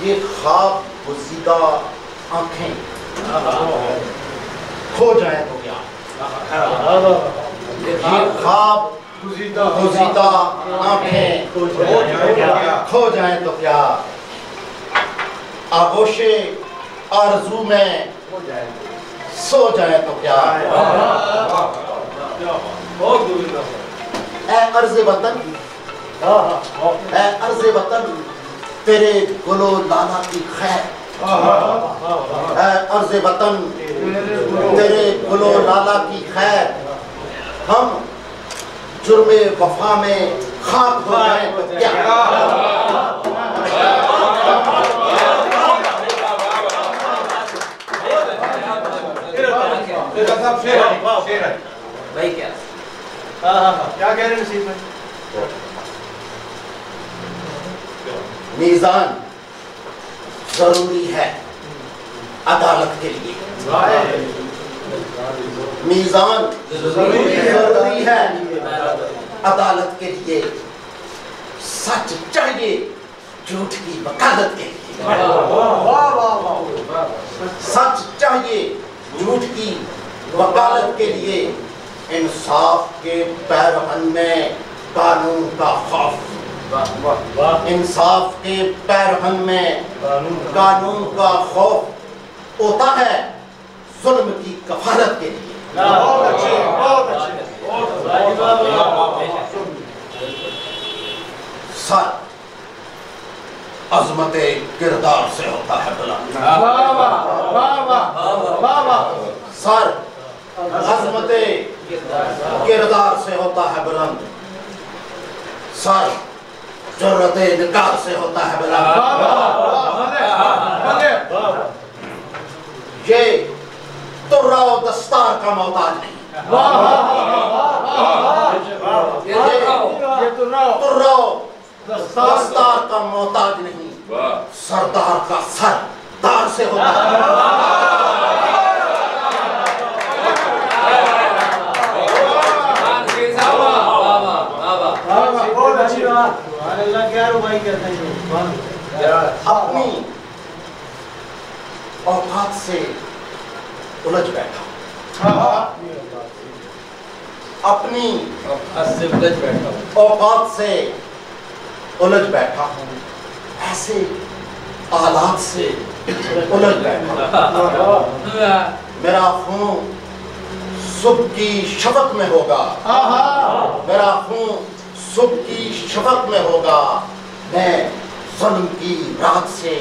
یہ خواب گزیدہ آنکھیں کھو جائیں تو کیا؟ یہ خواب گزیدہ آنکھیں کھو جائیں تو کیا؟ آغوش آرزو میں سو جائیں تو کیا؟ اے عرض وطن، اے عرض وطن تیرے گل و لالا کی خیر، اے عرض وطن تیرے گل و لالا کی خیر، ہم جرم وفا میں خاک ہو جائیں تو کیا؟ بھائی کیا کیا کہہ رہے ہیں نصیب میں؟ میزان ضروری ہے عدالت کے لیے، میزان ضروری ہے عدالت کے لیے، سچ چاہیے جھوٹ کی وکالت کے لیے، سچ چاہیے جھوٹ کی وکالت کے لیے، انصاف کے پیرہن میں قانون کا خوف، انصاف کے پیرہن میں قانون کا خوف ہوتا ہے ظلم کی کفالت کے لیے۔ سر عظمت کردار سے ہوتا ہے بلند، سر عظمت کردار سے ہوتا ہے بلند، سر جرأت نگار سے ہوتا ہے بلند، یہ ترہ و دستار کا محتاج نہیں، یہ ترہ و دستار کا محتاج نہیں، سردار کا سردار سے ہوتا ہے۔ اپنی اوقات سے الجھ بیٹھا، اپنی اوقات سے الجھ بیٹھا، ایسے آلات سے الجھ بیٹھا، میرا خون صبح کی شفق میں ہوگا، میرا خون صبح کی شفق میں ہوگا، میں ظلم کی رات سے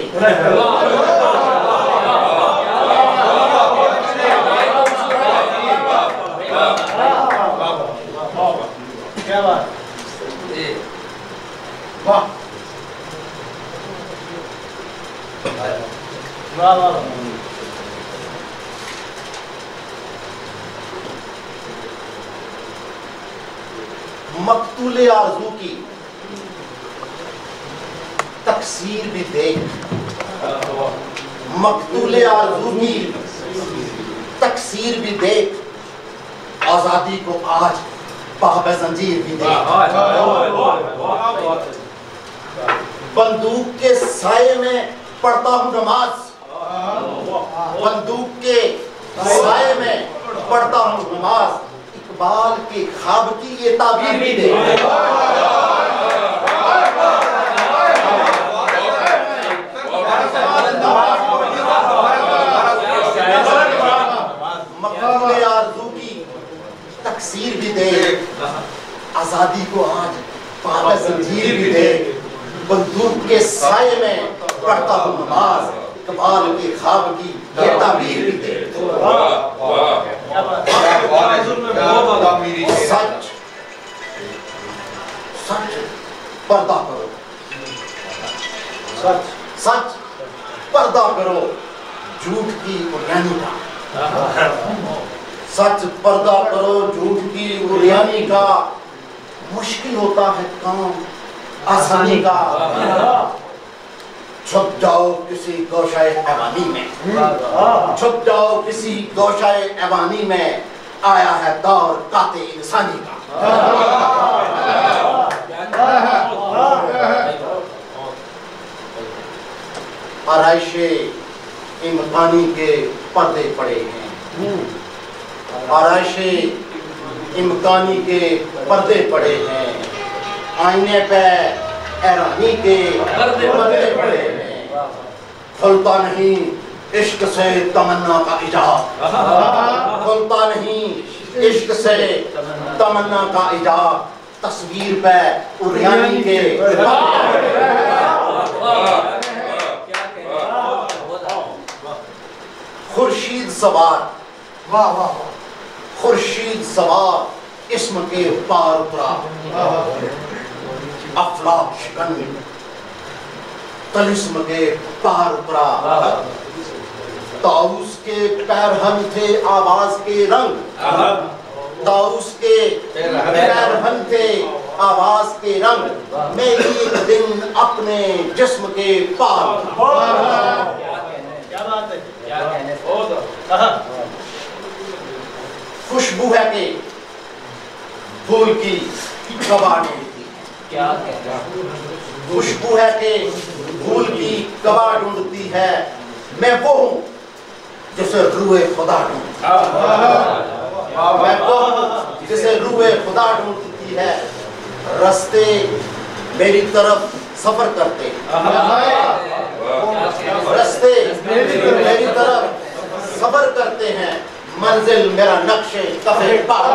کیا بات؟ واہ واہ واہ مقتول آرزو کی تکثیر بھی دیکھ، مقتول آرزو کی تکثیر بھی دیکھ، آزادی کو آج پاب زنجیر بھی دیکھ، بندوق کے سائے میں پڑھتا ہوں نماز، بندوق کے سائے میں پڑھتا ہوں نماز، اقبال کے خواب کی یہ تعبیر بھی دے، مقتول آرزو کی تکثیر بھی دے، آزادی کو آج پاب زنجیر بھی دے، بندوق کے سائے میں پڑھتا ہوں نماز، اقبال کے خواب کی یہ تعبیر بھی دے۔ سچ سچ پردہ کرو، سچ پردہ کرو جھوٹ کی عریانی کا، سچ پردہ کرو جھوٹ کی عریانی کا، مشکل ہوتا ہے کام آسانی کا، چھپ جاؤ کسی گوشہ ایوانی میں، چھپ جاؤ کسی گوشہ ایوانی میں، آیا ہے دور قاطع انسانی کا۔ آرائش امکانی کے پردے پڑے ہیں، آرائش امکانی کے پردے پڑے ہیں، آئینے پہ ایرانی کے پردے پڑے ہیں، کھلتا نہیں عشق سے تمنا کا ایجاد، کھلتا نہیں عشق سے تمنا کا ایجاد، تصویر پہ اریانی کے خورشید سوار، خورشید سوار اسم کے پار اترا، افلاک شکن طلسم کے پار اترا، طاؤس کے پیرہن تھے آواز کے رنگ، طاؤس کے پیرہن تھے آواز کے رنگ، میں ایک دن اپنے جسم کے پار خوشبو ہے کہ پھول کی کبا ڈھونڈتی ہے، خوشبو ہے کہ پھول کی کبا ڈھونڈتی ہے، میں وہ ہوں جسے روح خدا ڈھونڈتی ہے، میں وہ ہوں جسے روح خدا ڈھونڈتی ہے، رستے میری طرف سفر کرتے ہیں، رستے میری طرف سفر کرتے ہیں، منزل میرا نقش کفے پار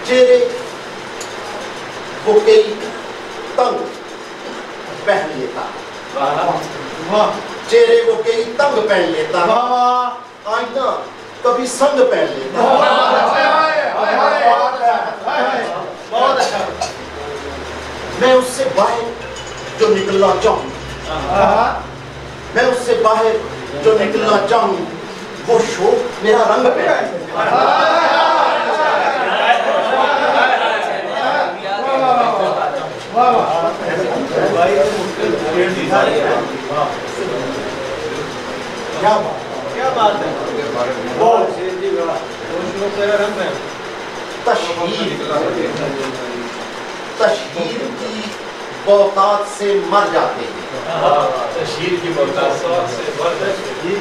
چہرے وہ کئی تنگ پہن لیتا، چہرے وہ کئی تنگ پہن لیتا، آئینہ کبھی سنگ پہن لیتا، میں اس سے باہر جو نکلنا چاہوں، میں اس سے باہر جو نکلنا چاہوں، وہ شوق میرا رنگ پہن کیا بات ہے، تشہیر کی بوقات سے مر جاتے ہیں، تشہیر کی بوقات سے مر جاتے ہیں،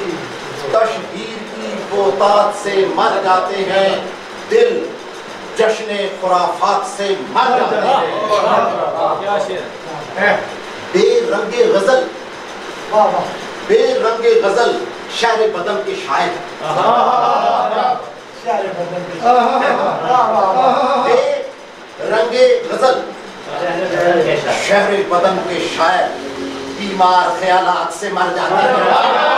تشہیر کی بوقات سے مر جاتے ہیں، دل جشن خرافات سے مر جاتے ہیں، بے رنگ غزل، بے رنگ غزل شہر بدن کے شاعر، بے رنگ غزل شہر بدن کے شاعر بیمار خیالات سے مر جاتے ہیں،